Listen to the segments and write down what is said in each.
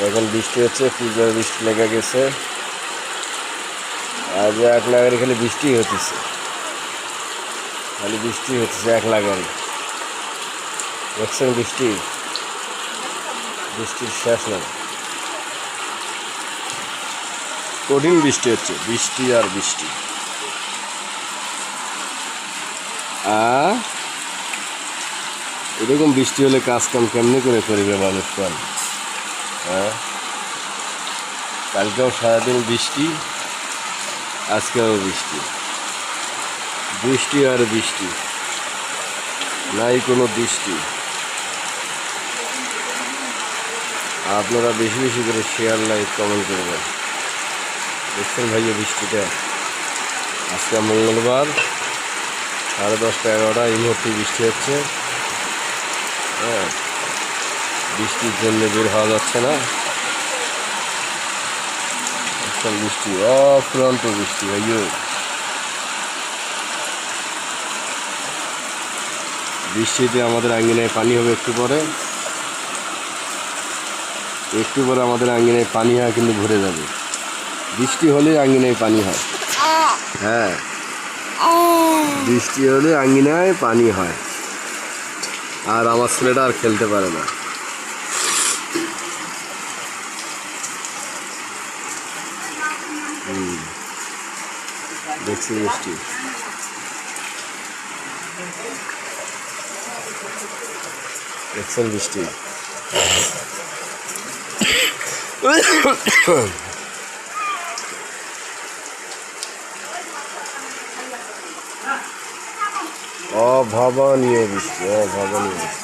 দেখেন বৃষ্টি হচ্ছে, ফুলঝড় বৃষ্টি লেগে গেছে। আজ এক লাগারি খালি বৃষ্টি হতেছে, খালি বৃষ্টি হতেছে এক লাগারি। দেখছেন বৃষ্টির শেষ নেই, কঠিন বৃষ্টি হচ্ছে, বৃষ্টি আর বৃষ্টি। এরকম বৃষ্টি হলে কাজ কাম কেমনি করে করবে মানুষ? হ্যাঁ, কালকেও সারাদিন বৃষ্টি, আজকেও বৃষ্টি, বৃষ্টি আর বৃষ্টি, নাই কোনো বৃষ্টি। আপনারা বেশি বেশি করে শেয়ার, লাইক, কমেন্ট করবেন। দেখছেন ভাইয়া বৃষ্টিটা, আজকে মঙ্গলবার 10:30 11টা এই মুহূর্তে বৃষ্টি হচ্ছে। হ্যাঁ, বৃষ্টির জন্য বের হওয়া যাচ্ছে না। বৃষ্টি অফুরন্ত বৃষ্টি ভাইয়া, বৃষ্টিতে আমাদের আঙ্গিনায় পানি হবে একটু পরে আমাদের আঙ্গিনায় পানি হয়, কিন্তু ভরে যাবে। বৃষ্টি হলে আঙ্গিনায় পানি হয়। হ্যাঁ, বৃষ্টি হলে আঙ্গিনায় পানি হয়, আর আমার ছেলেটা আর খেলতে পারে না। দেখছি বৃষ্টি, দেখছেন বৃষ্টি। অভাবনীয় বৃষ্টি, অভাবনীয় বৃষ্টি।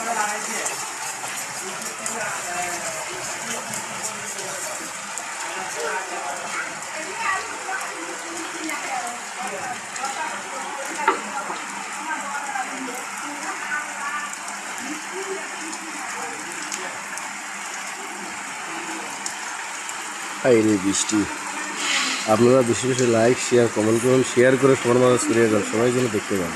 এই বৃষ্টি, আপনারা বেশি বেশি লাইক, শেয়ার, কমেন্ট করুন, শেয়ার করে সবার মাঝে ছড়িয়ে যান, সবাই যেন দেখতে পান।